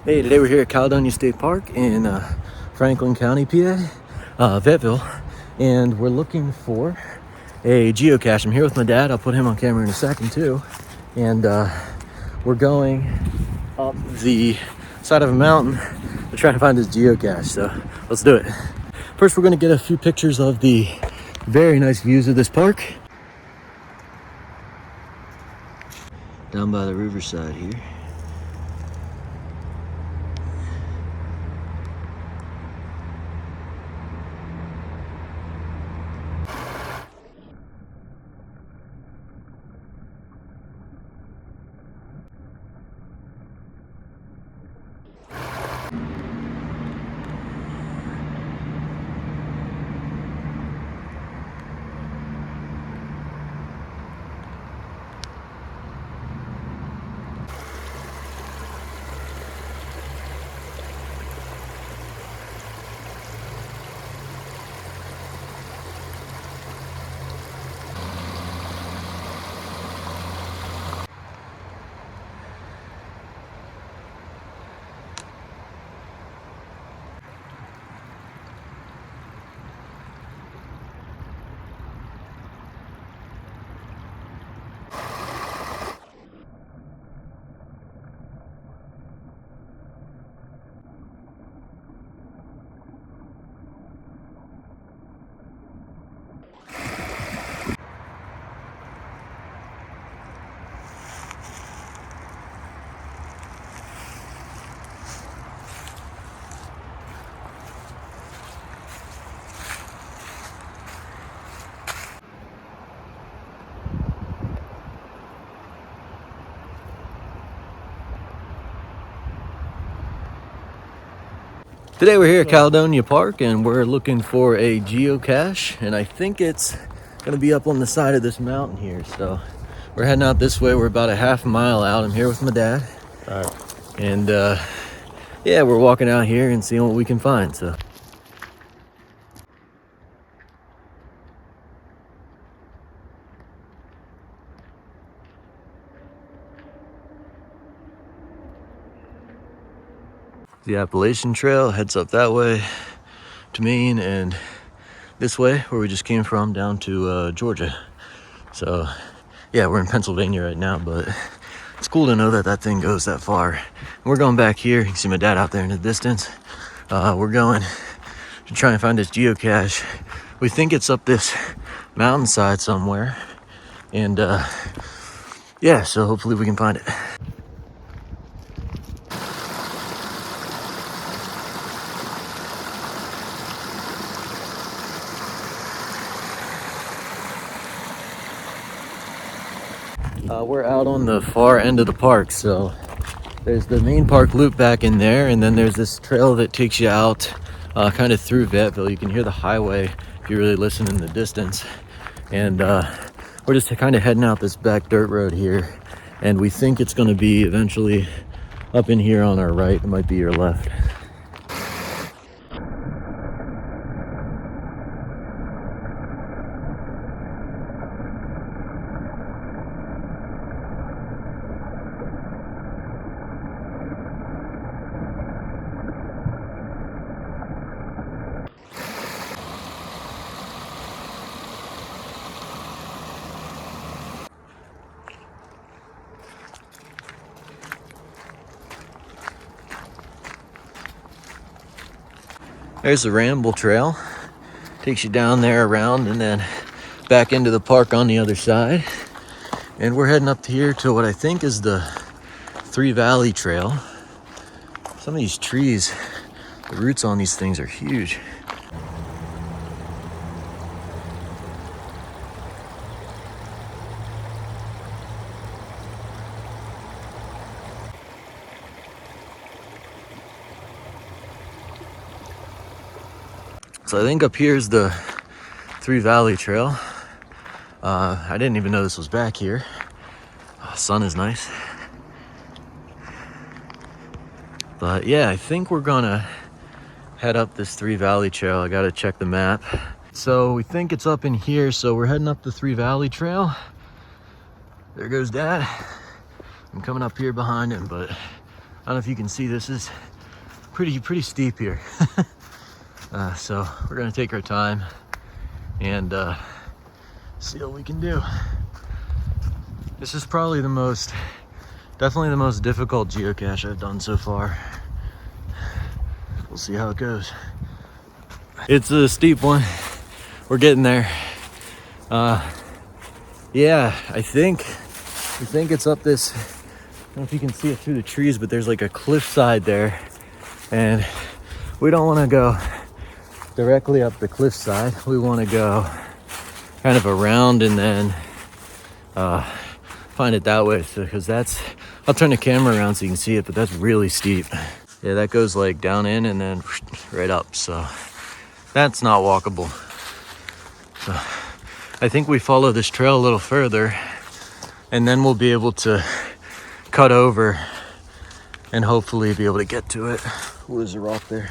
Hey, today we're here at Caledonia State Park in Franklin County, PA, Vettville, and we're looking for a geocache. I'm here with my dad. I'll put him on camera in a second too. And we're going up the side of a mountain to try to find this geocache. So let's do it. First, we're going to get a few pictures of the very nice views of this park. Down by the riverside here. Today we're here at Caledonia Park and we're looking for a geocache, and I think it's gonna be up on the side of this mountain here. So we're heading out this way. We're about a half mile out. I'm here with my dad. All right. And yeah, we're walking out here and seeing what we can find. So the Appalachian Trail heads up that way to Maine, and this way where we just came from down to Georgia. So yeah, we're in Pennsylvania right now, but it's cool to know that that thing goes that far. And we're going back here. You can see my dad out there in the distance. We're going to try and find this geocache. We think it's up this mountainside somewhere, and yeah, so hopefully we can find it. We're out on the far end of the park, so there's the main park loop back in there, and then there's this trail that takes you out kind of through Vettville. You can hear the highway if you really listen in the distance, and we're just kind of heading out this back dirt road here, and we think it's going to be eventually up in here on our right. It might be your left. There's the Ramble Trail. Takes you down there around and then back into the park on the other side. And we're heading up here to what I think is the Three Valley Trail. Some of these trees, the roots on these things are huge. So I think up here is the Three Valley Trail. I didn't even know this was back here. Sun is nice. But yeah, I think we're gonna head up this Three Valley Trail. I gotta check the map. So we think it's up in here, so we're heading up the Three Valley Trail. There goes Dad. I'm coming up here behind him, but I don't know if you can see, this is pretty steep here. So we're gonna take our time and see what we can do. This is probably definitely the most difficult geocache I've done so far. We'll see how it goes. It's a steep one. We're getting there. Yeah, we think it's up this, I don't know if you can see it through the trees, but there's like a cliffside there, and we don't want to go directly up the cliffside. We want to go kind of around and then find it that way, because I'll turn the camera around so you can see it, but that's really steep. Yeah, that goes like down in and then right up, so that's not walkable. So I think we follow this trail a little further, and then we'll be able to cut over and hopefully be able to get to it. Oh, there's a rock there.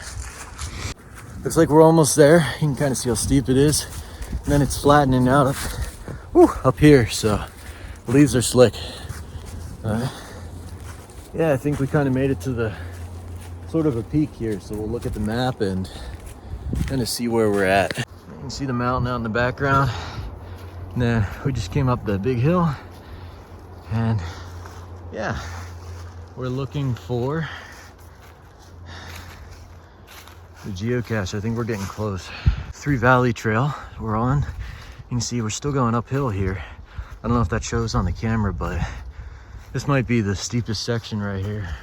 Looks like we're almost there. You can kind of see how steep it is. And then it's flattening out up here, so the leaves are slick. Yeah, I think we kind of made it to the sort of a peak here, so we'll look at the map and kind of see where we're at. You can see the mountain out in the background. And then we just came up the big hill, and yeah, we're looking for the geocache. I think we're getting close. Three Valley Trail we're on. You can see we're still going uphill here. I don't know if that shows on the camera, but this might be the steepest section right here.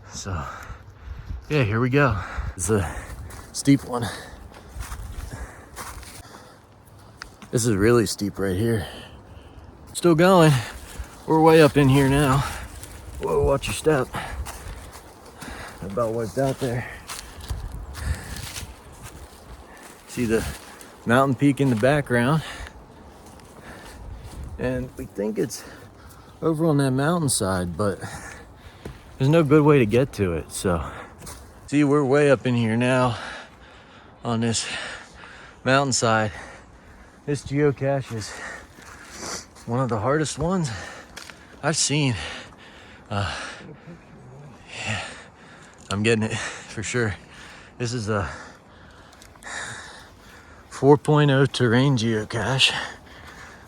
So yeah, here we go. It's a steep one. This is really steep right here. Still going. We're way up in here now. Whoa, watch your step. About wiped out there. See the mountain peak in the background. And we think it's over on that mountainside, but there's no good way to get to it. So, see, we're way up in here now on this mountainside. This geocache is one of the hardest ones I've seen. Yeah, I'm getting it for sure. This is a 4.0 terrain geocache.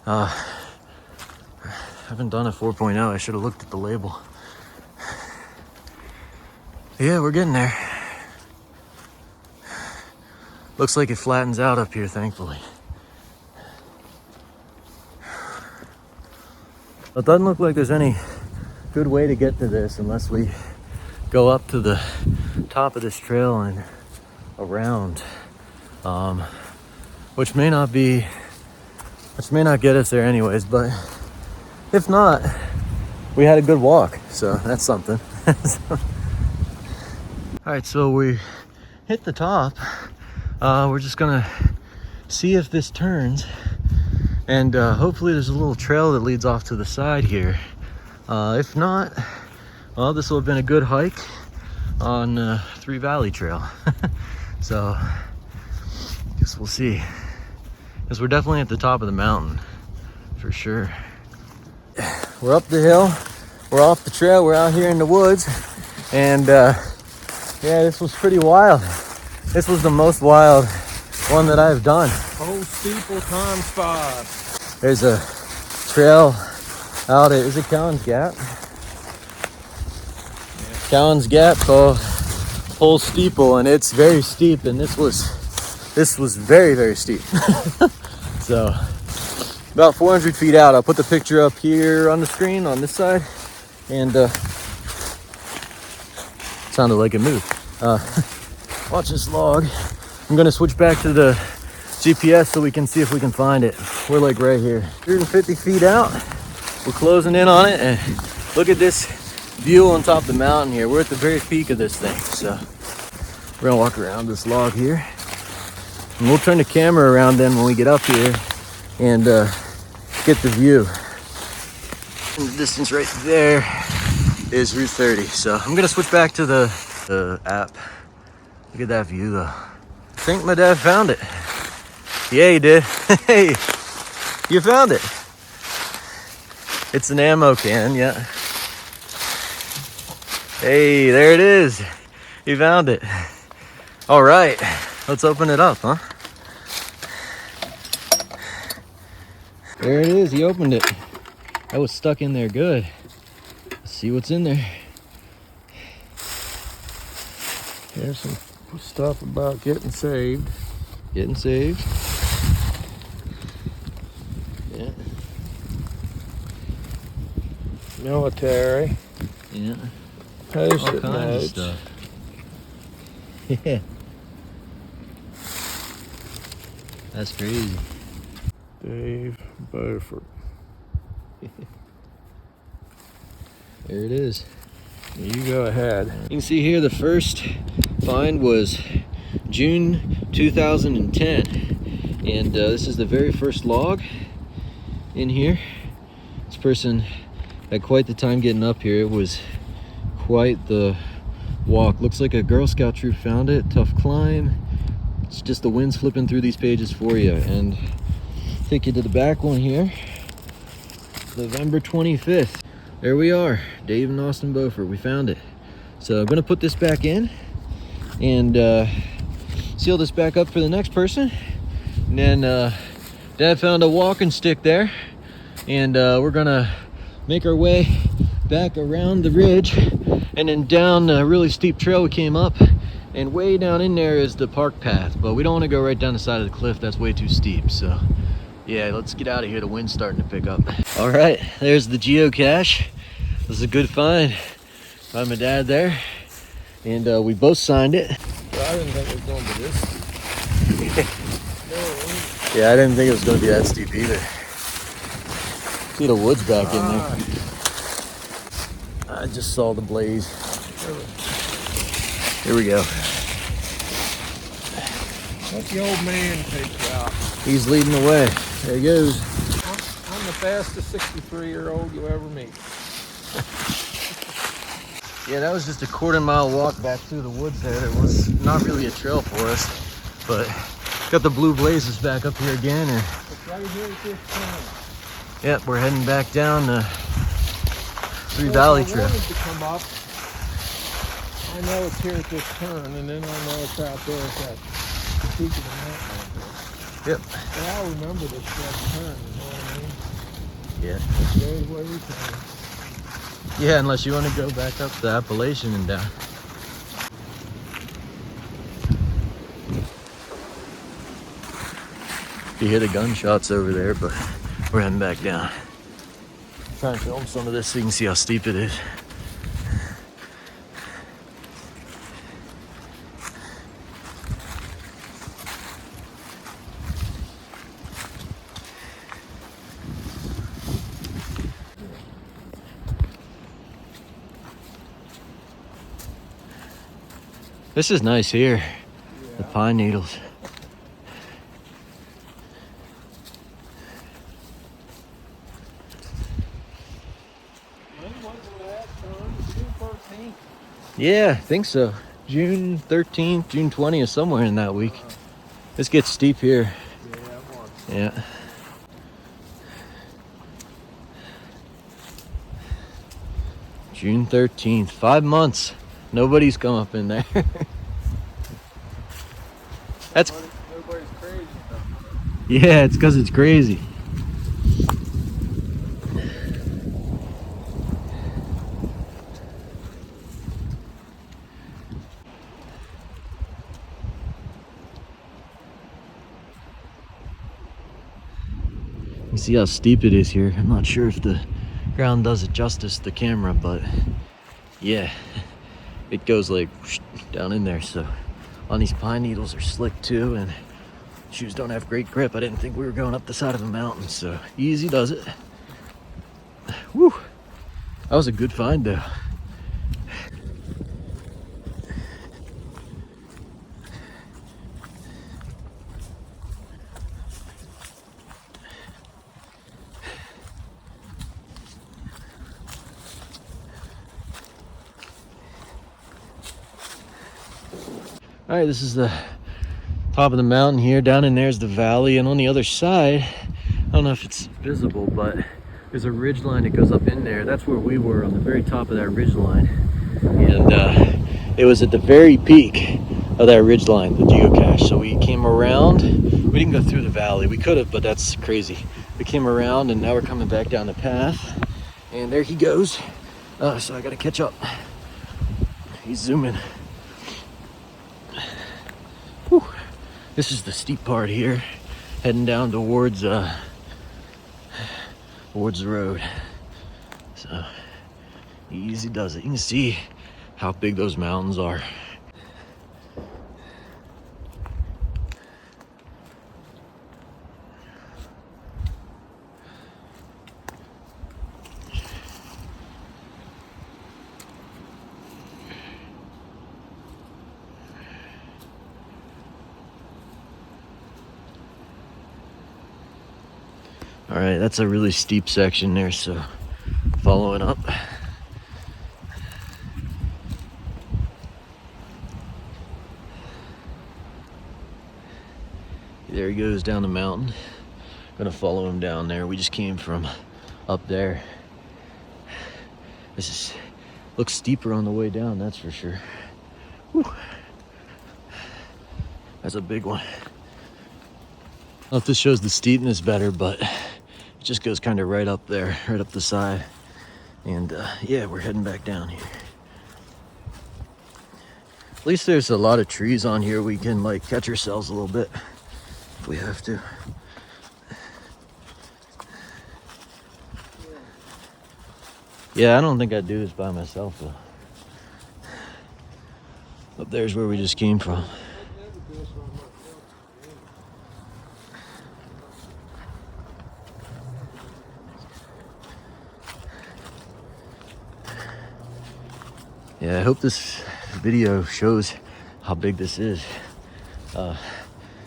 I haven't done a 4.0. I should have looked at the label. Yeah, we're getting there. Looks like it flattens out up here, thankfully. It doesn't look like there's any good way to get to this unless we go up to the top of this trail and around, which may not get us there anyways, but if not, we had a good walk, so that's something. All right, so we hit the top. We're just gonna see if this turns, and hopefully there's a little trail that leads off to the side here. If not, well, this will have been a good hike on Three Valley Trail. So guess we'll see, because we're definitely at the top of the mountain for sure. We're up the hill, we're off the trail, we're out here in the woods, and yeah, this was pretty wild. This was the most wild one that I've done. Whole steeple times 5. There's a trail out at, is it Cowan's Gap? Yeah. Cowan's Gap called Whole Steeple, and it's very steep, and this was very, very steep. So about 400 feet out. I'll put the picture up here on the screen on this side, and sounded like it moved. Watch this log. I'm gonna switch back to the GPS so we can see if we can find it. We're like right here, 150 feet out. We're closing in on it, and look at this view on top of the mountain here. We're at the very peak of this thing, so we're gonna walk around this log here, and we'll turn the camera around then when we get up here and get the view. In the distance right there is Route 30. So I'm gonna switch back to the app. Look at that view though. I think my dad found it. Yeah, he did. Hey, you found it. It's an ammo can, yeah. Hey, there it is. You found it. All right, let's open it up, huh? There it is, he opened it. That was stuck in there good. Let's see what's in there. There's some stuff about getting saved. Getting saved. Yeah. Military. Yeah. All Post-it kinds notes. of stuff. Yeah. That's crazy. Dave Beaufort. There it is. You go ahead. You can see here the first find was June 2010. And this is the very first log in here. This person had quite the time getting up here. It was quite the walk. Looks like a Girl Scout troop found it. Tough climb. It's just the wind's flipping through these pages for you. And take you to the back one here. November 25th. There we are, Dave and Austin Beaufort. We found it. So I'm gonna put this back in and seal this back up for the next person. And then Dad found a walking stick there, and we're gonna make our way back around the ridge and then down a really steep trail we came up, and way down in there is the park path, but we don't want to go right down the side of the cliff. That's way too steep. So yeah, let's get out of here. The wind's starting to pick up. All right, there's the geocache. This is a good find by my dad there, and we both signed it. Well, I didn't think it was going to be this steep. Yeah, I didn't think it was going to be that steep either. See the woods back in there. I just saw the blaze. Here we go. Let the old man take you out. He's leading the way. There he goes. I'm the fastest 63-year-old you ever meet. Yeah, that was just a quarter-mile walk back through the woods there. It was not really a trail for us, but got the blue blazes back up here again. And It's right here at this turn. yep, we're heading back down Three Valley Trail. If I wanted to come up, I know it's here at this turn, and then I know it's out there at that peak of the mountain out there. Yep. But I'll remember this left turn, you know what I mean? Yeah. It's very where you turn. Yeah, unless you want to go back up the Appalachian and down. You hear the gunshots over there, but we're heading back down. Trying to film some of this so you can see how steep it is. This is nice here, the pine needles. When was the last turn? June 14th? Yeah, I think so. June 13th, June 20th, somewhere in that week. This gets steep here. Yeah, it was. Yeah. June 13th, 5 months. Nobody's come up in there. That's, Nobody's crazy. yeah, it's because it's crazy. You see how steep it is here. I'm not sure if the ground does it justice to the camera, but yeah, it goes like whoosh, down in there. So on these pine needles are slick too, and shoes don't have great grip. I didn't think we were going up the side of a mountain, so easy does it. Woo! That was a good find though. All right, this is the top of the mountain here. Down in there is the valley, and on the other side, I don't know if it's visible, but there's a ridge line that goes up in there. That's where we were, on the very top of that ridge line. and it was at the very peak of that ridge line, the geocache. So we came around. We didn't go through the valley. We could have, but that's crazy. We came around, and now we're coming back down the path, and there he goes. So I gotta catch up. He's zooming. Whew. This is the steep part here, heading down towards the road. So easy does it. You can see how big those mountains are. All right, that's a really steep section there, so following up. There he goes down the mountain. Gonna follow him down there. We just came from up there. This looks steeper on the way down, that's for sure. Whew. That's a big one. I don't know if this shows the steepness better, but it just goes kind of right up there, right up the side. And yeah, we're heading back down here. At least there's a lot of trees on here. We can like catch ourselves a little bit if we have to. Yeah, I don't think I'd do this by myself though. Up there's where we just came from. Yeah, I hope this video shows how big this is.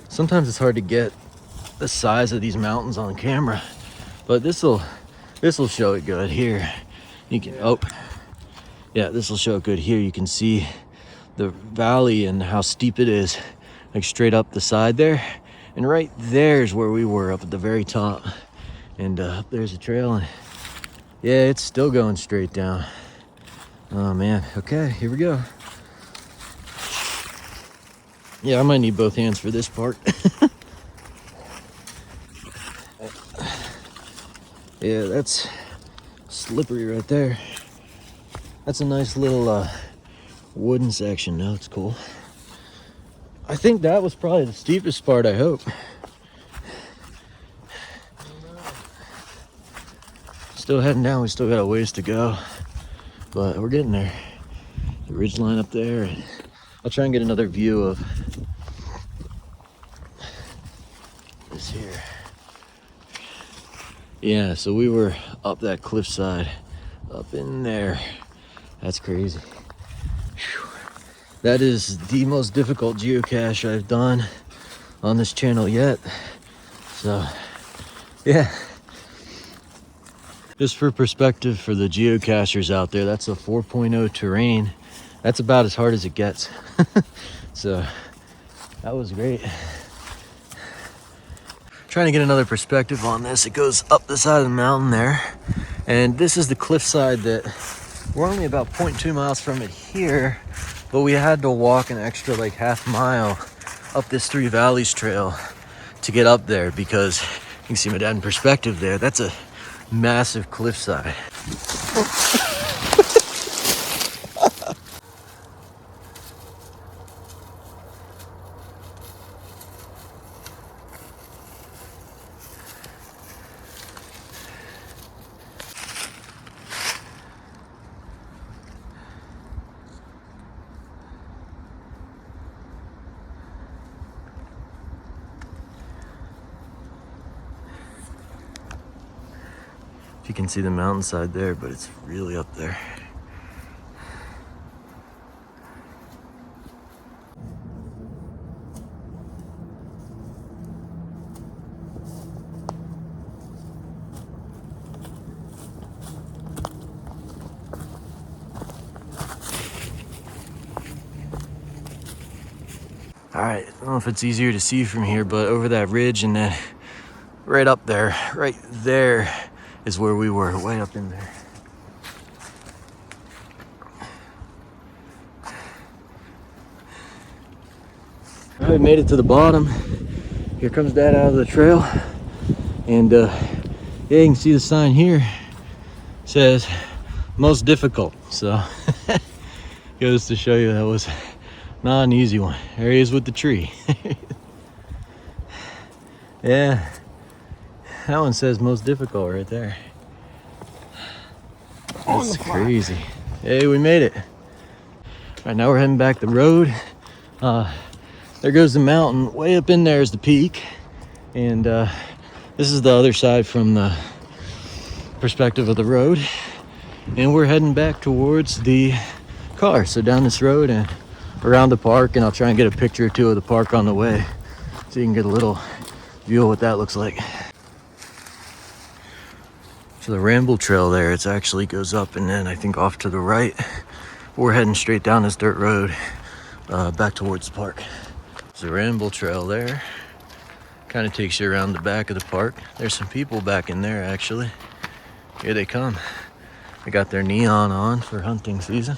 Sometimes it's hard to get the size of these mountains on camera, but this'll show it good here. You can yeah, this will show it good here. You can see the valley and how steep it is, like straight up the side there, and right there's where we were, up at the very top. And up there's a trail, and yeah, it's still going straight down. Oh man, okay, here we go. Yeah, I might need both hands for this part. Yeah, that's slippery right there. That's a nice little wooden section. That looks cool. I think that was probably the steepest part, I hope. Still heading down, we still got a ways to go, but we're getting there. The ridge line up there, and I'll try and get another view of this here. Yeah, so we were up that cliffside, up in there. That's crazy. Whew. That is the most difficult geocache I've done on this channel yet. So, yeah. Just for perspective for the geocachers out there, that's a 4.0 terrain. That's about as hard as it gets. So, that was great. Trying to get another perspective on this. It goes up the side of the mountain there, and this is the cliffside that we're only about 0.2 miles from it here, but we had to walk an extra like half mile up this Three Valleys trail to get up there, because you can see my dad in perspective there. That's a massive cliffside. You can see the mountainside there, but it's really up there. All right, I don't know if it's easier to see from here, but over that ridge and then right up there, right there is where we were, way up in there. we made it to the bottom. Here comes Dad out of the trail. And yeah, you can see the sign here. It says most difficult. So goes to show you that was not an easy one. There he is with the tree. Yeah, that one says most difficult right there. That's crazy. Hey, we made it. All right, now we're heading back the road. There goes the mountain. Way up in there is the peak. And this is the other side from the perspective of the road. And we're heading back towards the car. So down this road and around the park. And I'll try and get a picture or two of the park on the way, so you can get a little view of what that looks like. So the Ramble Trail there, it actually goes up and then I think off to the right. We're heading straight down this dirt road back towards the park. So the Ramble Trail there kind of takes you around the back of the park. There's some people back in there actually. Here they come. They got their neon on for hunting season.